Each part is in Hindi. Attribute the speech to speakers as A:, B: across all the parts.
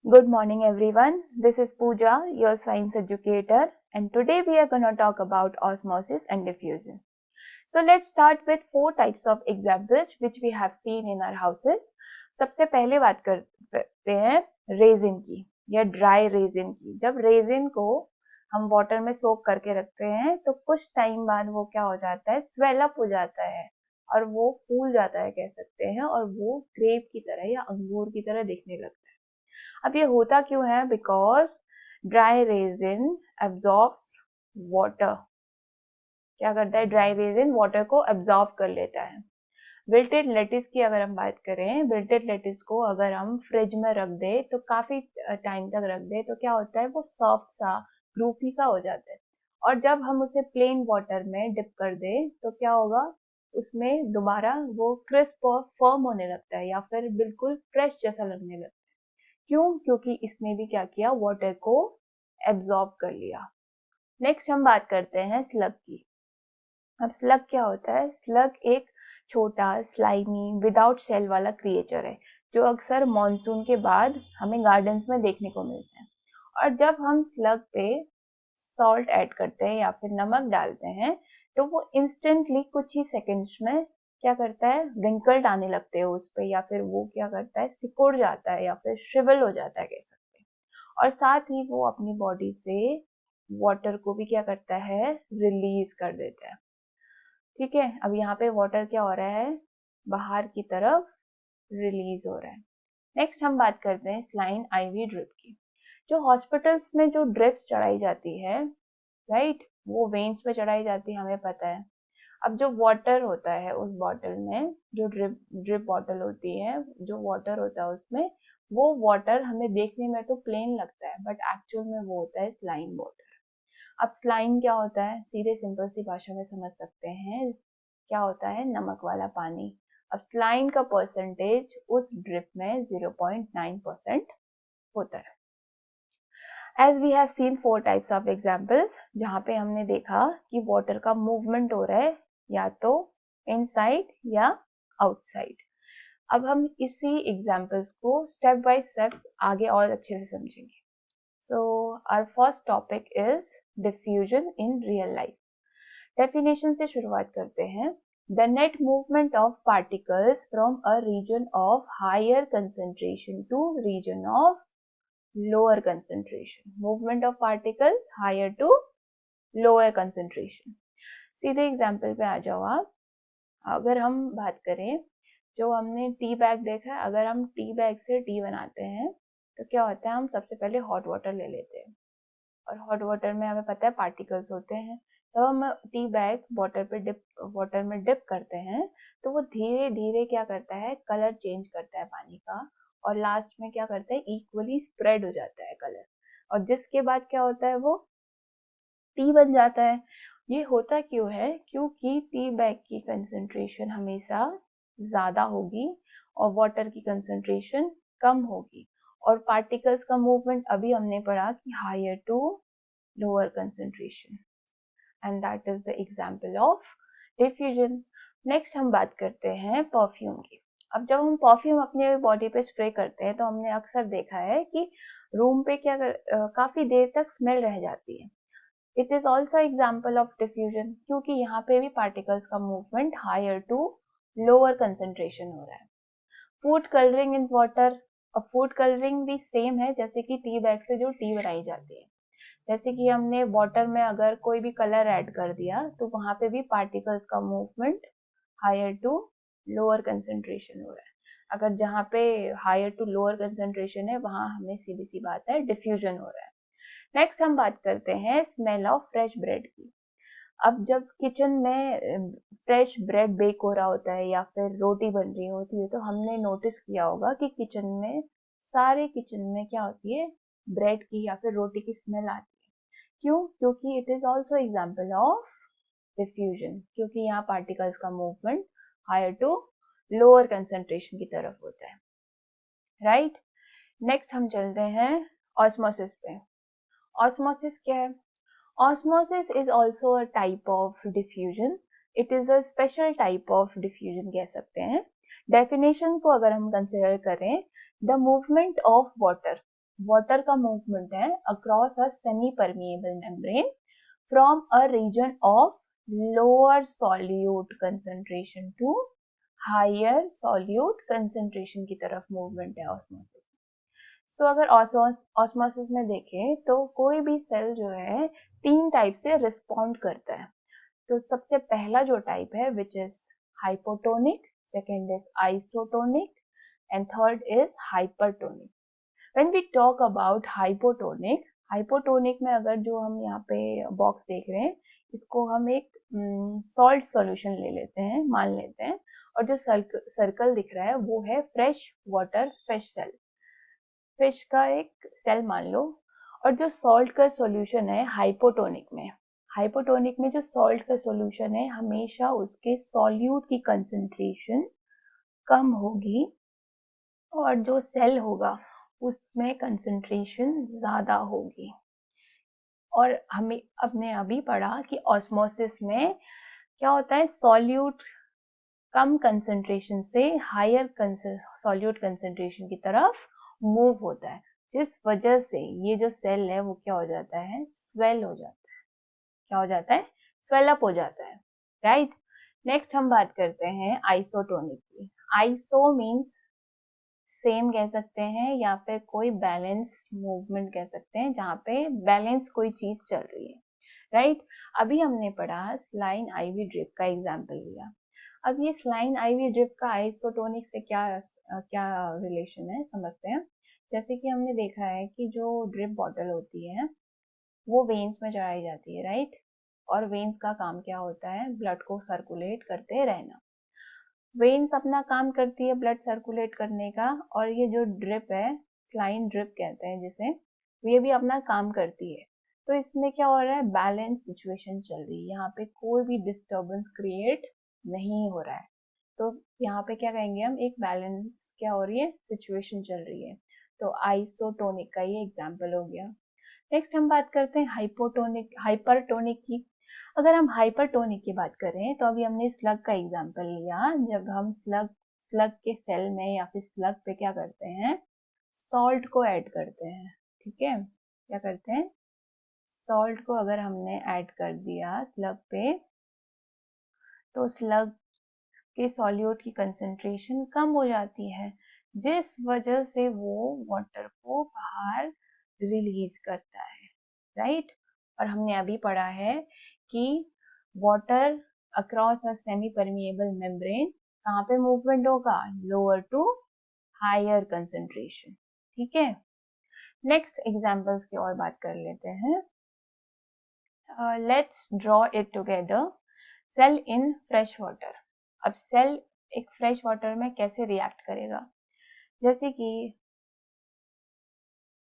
A: Good morning, everyone. This is Pooja, your science educator, and today we are going to talk about osmosis and diffusion. So let's start with four types of examples which we have seen in our houses. सबसे पहले बात करते हैं रेजिन की या ड्राई रेजिन की। जब रेजिन को हम वाटर में सोक करके रखते हैं तो कुछ टाइम बाद वो क्या हो जाता है, स्वेल अप हो जाता है और वो फूल जाता है कह सकते हैं, और वो ग्रेप की तरह या अंगूर की तरह दिखने लगता है। अब ये होता क्यों है? Because dry resin absorbs water. क्या करता है? ड्राई रेजिन वाटर को एब्जॉर्ब कर लेता है। विल्टेड लेटिस की अगर हम बात करें, विल्टेड लेटिस को अगर हम फ्रिज में रख दे तो काफी टाइम तक रख दे तो क्या होता है, वो सॉफ्ट सा ग्रूफी सा हो जाता है। और जब हम उसे प्लेन वाटर में डिप कर दे तो क्या होगा, उसमें दोबारा वो क्रिस्प और फर्म होने लगता है या फिर बिल्कुल फ्रेश जैसा लगने लगता है। क्यों? क्योंकि इसने भी क्या किया, वाटर को एब्जॉर्ब कर लिया। नेक्स्ट हम बात करते हैं स्लग की। अब स्लग क्या होता है? स्लग एक छोटा स्लाइमी विदाउट शेल वाला क्रिएचर है जो अक्सर मॉनसून के बाद हमें गार्डन्स में देखने को मिलते हैं। और जब हम स्लग पे सॉल्ट ऐड करते हैं या फिर नमक डालते हैं तो वो इंस्टेंटली कुछ ही सेकंड्स में क्या करता है, रिंकल्ड आने लगते हैं उस पे, या फिर वो क्या करता है, सिकुड़ जाता है या फिर श्रिवल हो जाता है कह सकते हैं। और साथ ही वो अपनी बॉडी से वाटर को भी क्या करता है, रिलीज कर देता है। ठीक है, अब यहाँ पे वाटर क्या हो रहा है, बाहर की तरफ रिलीज हो रहा है। नेक्स्ट हम बात करते हैं स्लाइन आईवी ड्रिप की। जो हॉस्पिटल्स में जो ड्रिप्स चढ़ाई जाती है, राइट, वो वेन्स पे चढ़ाई जाती है, हमें पता है। अब जो वाटर होता है उस बॉटल में, जो ड्रिप ड्रिप बॉटल होती है, जो वाटर होता है उसमें, वो वाटर हमें देखने में तो प्लेन लगता है बट एक्चुअल में वो होता है स्लाइम वाटर। अब स्लाइम क्या होता है, सीधे सिंपल सी भाषा में समझ सकते हैं, क्या होता है, नमक वाला पानी। अब स्लाइम का परसेंटेज उस ड्रिप में 0.9% होता है। As we have seen four types of examples, जहाँ पे हमने देखा कि वाटर का मूवमेंट हो रहा है या तो इनसाइड या आउटसाइड। अब हम इसी एग्जाम्पल्स को स्टेप बाय स्टेप आगे और अच्छे से समझेंगे। So our first topic is diffusion in real life. Definition से शुरुआत करते हैं। The net movement of particles from a region of higher concentration to region of lower concentration. Movement of particles higher to lower concentration. सीधे एग्जाम्पल पे आ जाओ आप। अगर हम बात करें, जो हमने टी बैग देखा है, अगर हम टी बैग से टी बनाते हैं तो क्या होता है, हम सबसे पहले हॉट वाटर ले लेते हैं और हॉट वाटर में हमें पता है पार्टिकल्स होते हैं। तो हम टी बैग वाटर में डिप करते हैं तो वो धीरे धीरे क्या करता है, कलर चेंज करता है पानी का, और लास्ट में क्या करता है, इक्वली स्प्रेड हो जाता है कलर, और जिसके बाद क्या होता है, वो टी बन जाता है। ये होता क्यों है? क्योंकि टी बैग की कंसंट्रेशन हमेशा ज्यादा होगी और वाटर की कंसंट्रेशन कम होगी, और पार्टिकल्स का मूवमेंट अभी हमने पढ़ा कि higher to lower concentration, and that is the example of diffusion. Next हम बात करते हैं परफ्यूम की। अब जब हम परफ्यूम अपने बॉडी पे स्प्रे करते हैं तो हमने अक्सर देखा है कि रूम पे काफी देर तक स्मेल रह जाती है। It is also example of diffusion, क्योंकि यहाँ पे भी पार्टिकल्स का movement higher to lower concentration हो रहा है। फूड कलरिंग इन वाटर, और फूड कलरिंग भी सेम है जैसे कि टी बैग से जो टी बनाई जाती है। जैसे कि हमने वाटर में अगर कोई भी कलर ऐड कर दिया तो वहां पे भी पार्टिकल्स का movement higher to lower concentration हो रहा है। अगर जहाँ पे हायर टू लोअर कंसेंट्रेशन है वहां हमें सीधी सी बात है, डिफ्यूजन हो रहा है। नेक्स्ट हम बात करते हैं स्मेल ऑफ फ्रेश ब्रेड की। अब जब किचन में फ्रेश ब्रेड बेक हो रहा होता है या फिर रोटी बन रही होती है तो हमने नोटिस किया होगा कि सारे किचन में क्या होती है, ब्रेड की या फिर रोटी की स्मेल आती है। क्यों? क्योंकि it is also example of diffusion, क्योंकि यहाँ पार्टिकल्स का movement higher to lower concentration की तरफ होता है, राइट। नेक्स्ट हम चलते हैं ऑस्मोसिस पे। ऑस्मोसिस क्या है? Osmosis is also a type of diffusion. It is a special type of diffusion कह सकते हैं। डेफिनेशन को अगर हम कंसिडर करें, the movement of water water का मूवमेंट है across a semi permeable membrane from a region of lower solute concentration to higher solute concentration की तरफ मूवमेंट है ऑस्मोसिस। सो अगर ऑस्मोसिस में देखें तो कोई भी सेल जो है 3 टाइप से रिस्पॉन्ड करता है। तो सबसे पहला जो टाइप है which is hypotonic, second is isotonic and third is hypertonic. When we talk about hypotonic, hypotonic में अगर जो हम यहाँ पे बॉक्स देख रहे हैं इसको हम एक सॉल्ट सॉल्यूशन ले लेते हैं, मान लेते हैं, और जो सर्कल दिख रहा है वो है fresh water fish cell, fish का एक सेल मान लो। और जो सॉल्ट का सॉल्यूशन है हाइपोटोनिक में जो सॉल्ट का सॉल्यूशन है हमेशा उसके सॉल्यूट की कंसंट्रेशन कम होगी और जो सेल होगा उसमें कंसंट्रेशन ज़्यादा होगी। और हमें अपने अभी पढ़ा कि ऑस्मोसिस में क्या होता है, सॉल्यूट कम कंसंट्रेशन से हायर सॉल्यूट कंसंट्रेशन की तरफ मूव होता है, जिस वजह से ये जो सेल है वो क्या हो जाता है, स्वेल हो जाता है। क्या हो जाता है, स्वेल अप हो जाता है, राइट। नेक्स्ट हम बात करते हैं आइसोटोनिक की। आइसो मीन्स सेम कह सकते हैं या फिर कोई बैलेंस मूवमेंट कह सकते हैं, जहाँ पे बैलेंस कोई चीज चल रही है, राइट। अभी हमने पढ़ा स्लाइन आईवी ड्रिप का एग्जाम्पल लिया। अब ये स्लाइन आईवी ड्रिप का आइसोटोनिक से क्या क्या रिलेशन है समझते हैं। जैसे कि हमने देखा है कि जो ड्रिप बॉटल होती है वो वेन्स में चढ़ाई जाती है, राइट। और वेन्स का काम क्या होता है, ब्लड को सर्कुलेट करते रहना। वेन्स अपना काम करती है ब्लड सर्कुलेट करने का, और ये जो ड्रिप है, स्लाइन ड्रिप कहते हैं जिसे, ये भी अपना काम करती है। तो इसमें क्या हो रहा है, बैलेंस सिचुएशन चल रही है, यहाँ पे कोई भी डिस्टर्बेंस क्रिएट नहीं हो रहा है। तो यहाँ पे क्या कहेंगे हम, एक बैलेंस क्या हो रही है, सिचुएशन चल रही है। तो आइसोटोनिक का ये एग्जाम्पल हो गया। नेक्स्ट हम बात करते हैं हाइपरटोनिक की। अगर हम हाइपरटोनिक की बात करें तो अभी हमने स्लग का एग्जांपल लिया। जब हम स्लग के सेल में या फिर स्लग पे क्या करते हैं, सॉल्ट को ऐड करते हैं, ठीक है। क्या करते हैं, सॉल्ट को अगर हमने ऐड कर दिया स्लग पे तो स्लग के सॉल्यूट की कंसंट्रेशन कम हो जाती है, जिस वजह से वो वाटर को बाहर रिलीज करता है, राइट। और हमने अभी पढ़ा है कि water across a semi permeable membrane कहाँ पे मूवमेंट होगा, लोअर टू हायर कंसंट्रेशन, ठीक है। नेक्स्ट एग्जांपल्स की और बात कर लेते हैं। Let's draw it together. Cell in fresh water. अब सेल एक फ्रेश वाटर में कैसे रिएक्ट करेगा, जैसे कि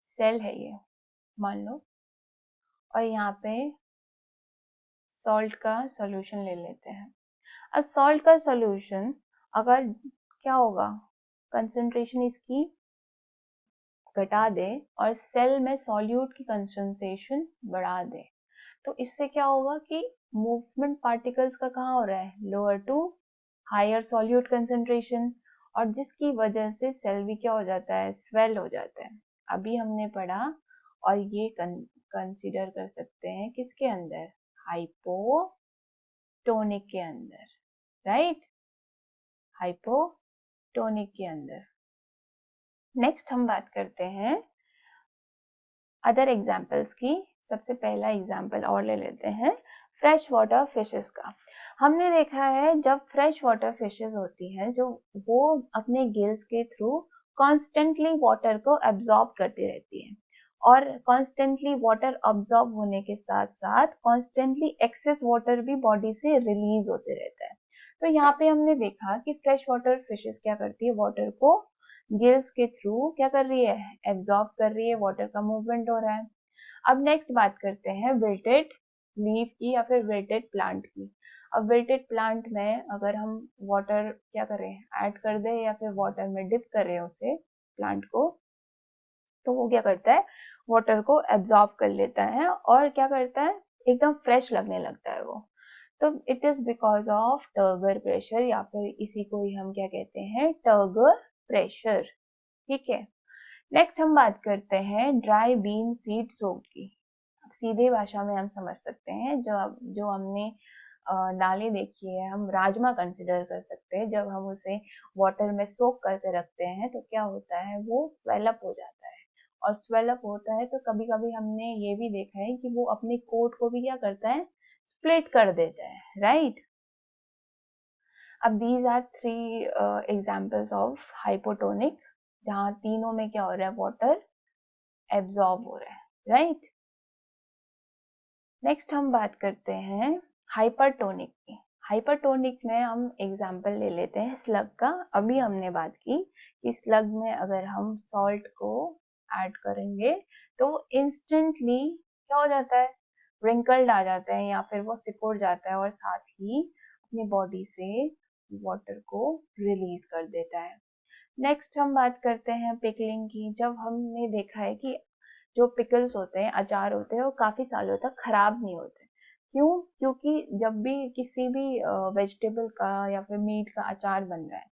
A: सेल है ये मान लो, और यहाँ पे सॉल्ट का सॉल्यूशन ले लेते हैं। अब सॉल्ट का सॉल्यूशन अगर क्या होगा, कंसंट्रेशन इसकी घटा दे और सेल में सॉल्यूट की कंसंट्रेशन बढ़ा दे, तो इससे क्या होगा कि मूवमेंट पार्टिकल्स का कहाँ हो रहा है, lower to higher solute concentration, और जिसकी वजह से सेल भी क्या हो जाता है, स्वेल हो जाता है। अभी हमने पढ़ा, और ये कंसीडर कर सकते हैं किसके अंदर, हाइपोटोनिक के अंदर, राइट, हाइपोटोनिक के अंदर। नेक्स्ट हम बात करते हैं अदर एग्जाम्पल्स की। सबसे पहला एग्जाम्पल और ले लेते हैं फ्रेश वाटर फिशेस का। हमने देखा है जब फ्रेश वाटर फिशेस होती हैं जो वो अपने गिल्स के थ्रू कॉन्स्टेंटली वाटर को एब्जॉर्ब करती रहती हैं, और कॉन्स्टेंटली वाटर अब्जॉर्ब होने के साथ साथ कॉन्स्टेंटली एक्सेस वाटर भी बॉडी से रिलीज होते रहता है। तो यहाँ पे हमने देखा कि फ्रेश वाटर फिशेस क्या करती है, वाटर को गिल्स के थ्रू क्या कर रही है, एब्जॉर्ब कर रही है, वाटर का मूवमेंट हो रहा है। अब नेक्स्ट बात करते हैं विल्टेड लीफ की या फिर विल्टेड प्लांट की। अब विल्टेड प्लांट में अगर हम वाटर क्या करें, ऐड कर दे या फिर वाटर में डिप करें उसे प्लांट को, तो वो क्या करता है, वाटर को एब्जॉर्ब कर लेता है और क्या करता है, एकदम फ्रेश लगने लगता है वो। तो it is because of turgor pressure, या फिर इसी को ही हम क्या कहते हैं, टर्गर प्रेशर, ठीक है। नेक्स्ट हम बात करते हैं ड्राई बीन सीड सोक की। सीधे भाषा में हम समझ सकते हैं, जो हमने दालें देखी है, हम राजमा कंसिडर कर सकते हैं। जब हम उसे वाटर में सोक करके रखते हैं तो क्या होता है, वो स्वेलअप हो जाता है। और स्वेलअप होता है तो कभी कभी हमने ये भी देखा है कि वो अपने कोट को भी क्या करता है, स्प्लिट कर देता है, राइट। अब these are three examples of hypotonic, जहाँ तीनों में क्या हो रहा है, वाटर एब्जॉर्ब हो रहा है, राइट। नेक्स्ट हम बात करते हैं हाइपरटोनिक की। हाइपरटोनिक में हम एग्जाम्पल ले लेते हैं स्लग का। अभी हमने बात की कि स्लग में अगर हम सॉल्ट को ऐड करेंगे तो इंस्टेंटली क्या हो जाता है, रिंकल्ड आ जाता है या फिर वो सिकुड़ जाता है और साथ ही अपनी बॉडी से वाटर को रिलीज कर देता है। नेक्स्ट हम बात करते हैं पिकलिंग की। जब हमने देखा है कि जो पिकल्स होते हैं, अचार होते हैं, वो काफी सालों तक खराब नहीं होते। क्यों? क्योंकि जब भी किसी भी वेजिटेबल का या फिर मीट का अचार बन रहा है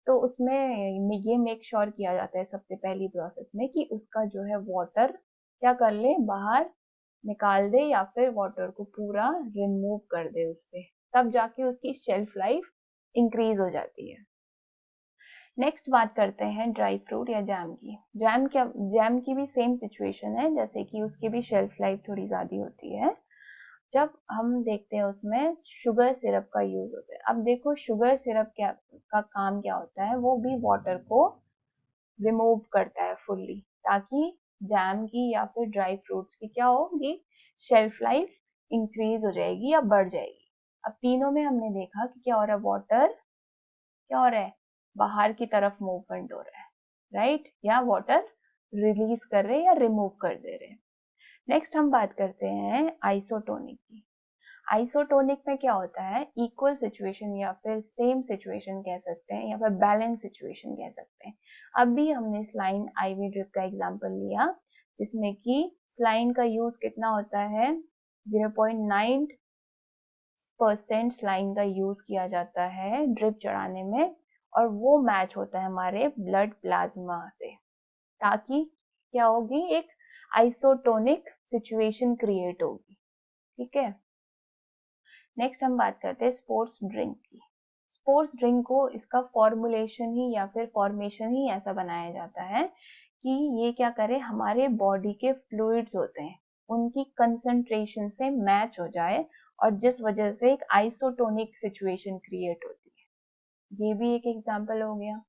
A: तो उसमें ये मेक श्योर किया जाता है सबसे पहली प्रोसेस में कि उसका जो है वाटर क्या कर ले, बाहर निकाल दे या फिर वाटर को पूरा रिमूव कर दे उससे, तब जाके उसकी शेल्फ लाइफ इंक्रीज हो जाती है। नेक्स्ट बात करते हैं ड्राई फ्रूट या जैम की। जैम की भी सेम सिचुएशन है, जैसे कि उसकी भी शेल्फ लाइफ थोड़ी ज़्यादा होती है। जब हम देखते हैं उसमें शुगर सिरप का यूज होता है। अब देखो शुगर सिरप का काम क्या होता है, वो भी वाटर को रिमूव करता है फुल्ली, ताकि जैम की या फिर ड्राई फ्रूट्स की क्या होगी, शेल्फ लाइफ इंक्रीज हो जाएगी या बढ़ जाएगी। अब तीनों में हमने देखा कि क्या हो रहा है, वाटर क्या हो रहा है, बाहर की तरफ मूवमेंट हो रहा है, राइट, या वाटर रिलीज कर रहे हैं या रिमूव कर दे रहे हैं। नेक्स्ट हम बात करते हैं आइसोटोनिक की। आइसोटोनिक में क्या होता है, इक्वल सिचुएशन या फिर सेम सिचुएशन कह सकते हैं या फिर बैलेंस सिचुएशन कह सकते हैं। अभी हमने स्लाइन आईवी ड्रिप का एग्जांपल लिया, जिसमें कि स्लाइन का यूज कितना होता है, 0.9% स्लाइन का यूज किया जाता है ड्रिप चढ़ाने में, और वो मैच होता है हमारे ब्लड प्लाज्मा से, ताकि क्या होगी, एक आइसोटोनिक सिचुएशन क्रिएट होगी। ठीक है। नेक्स्ट हम बात करते हैं स्पोर्ट्स ड्रिंक की। स्पोर्ट्स ड्रिंक को इसका फॉर्मुलेशन ही या फिर फॉर्मेशन ही ऐसा बनाया जाता है कि ये क्या करे, हमारे बॉडी के फ्लूइड्स होते हैं उनकी कंसंट्रेशन से मैच हो जाए, और जिस वजह से एक आइसोटोनिक सिचुएशन क्रिएट होती है। ये भी एक एग्जांपल हो गया।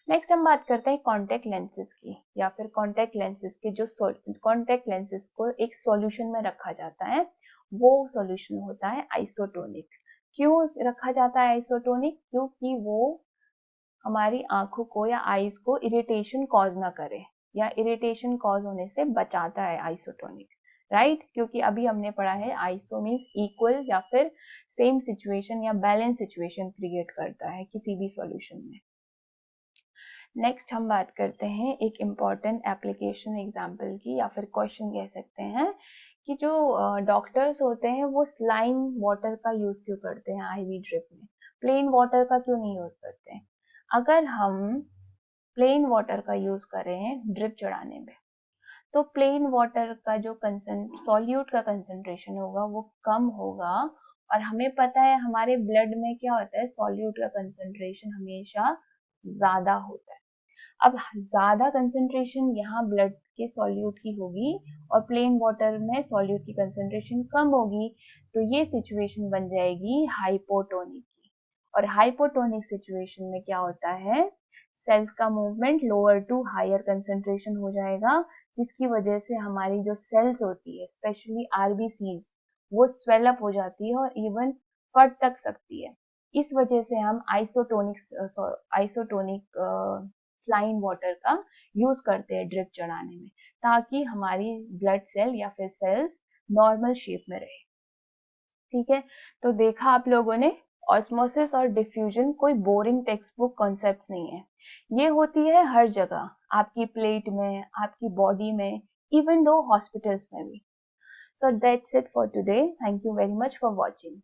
A: नेक्स्ट हम बात करते हैं कॉन्टेक्ट लेंसेज की, या फिर कॉन्टेक्ट लेंसेज के जो कॉन्टेक्ट लेंसेज को एक सॉल्यूशन में रखा जाता है, वो सॉल्यूशन होता है आइसोटोनिक। क्यों रखा जाता है आइसोटोनिक? क्योंकि वो हमारी आंखों को या आईज को इरिटेशन कॉज ना करे, या इरिटेशन कॉज होने से बचाता है आइसोटोनिक, राइट। क्योंकि अभी हमने पढ़ा है आइसो मीन्स इक्वल या फिर सेम सिचुएशन या बैलेंस सिचुएशन क्रिएट करता है किसी भी सॉल्यूशन में। नेक्स्ट हम बात करते हैं एक इम्पॉर्टेंट एप्लीकेशन एग्जाम्पल की, या फिर क्वेश्चन कह सकते हैं कि जो डॉक्टर्स होते हैं वो स्लाइन वाटर का यूज क्यों करते हैं आईवी ड्रिप में, प्लेन वाटर का क्यों नहीं यूज करते हैं। अगर हम प्लेन वाटर का यूज करें ड्रिप चढ़ाने में तो प्लेन वाटर का जो सॉल्यूट का कंसंट्रेशन होगा वो कम होगा, और हमें पता है हमारे ब्लड में क्या होता है, सॉल्यूट का कंसंट्रेशन हमेशा ज्यादा होता है। अब ज्यादा कंसंट्रेशन यहाँ ब्लड के सॉल्यूट की होगी और प्लेन वाटर में सॉल्यूट की कंसंट्रेशन कम होगी, तो ये सिचुएशन बन जाएगी हाइपोटोनिक की। और हाइपोटोनिक सिचुएशन में क्या होता है, सेल्स का movement lower to higher concentration हो जाएगा, जिसकी वजह से हमारी जो सेल्स होती है स्पेशली आरबीसीज वो स्वेलअप हो जाती है और इवन फट तक सकती है। इस वजह से हम आइसोटोनिक स्लाइन वाटर का यूज करते हैं ड्रिप चढ़ाने में, ताकि हमारी ब्लड सेल या फिर सेल्स नॉर्मल शेप में रहे। ठीक है, तो देखा आप लोगों ने, ऑस्मोसिस और डिफ्यूजन कोई बोरिंग टेक्स्ट बुक कॉन्सेप्ट नहीं है, ये होती है हर जगह, आपकी प्लेट में, आपकी बॉडी में, इवन दो हॉस्पिटल्स में भी। So that's it for today. Thank you very much for watching.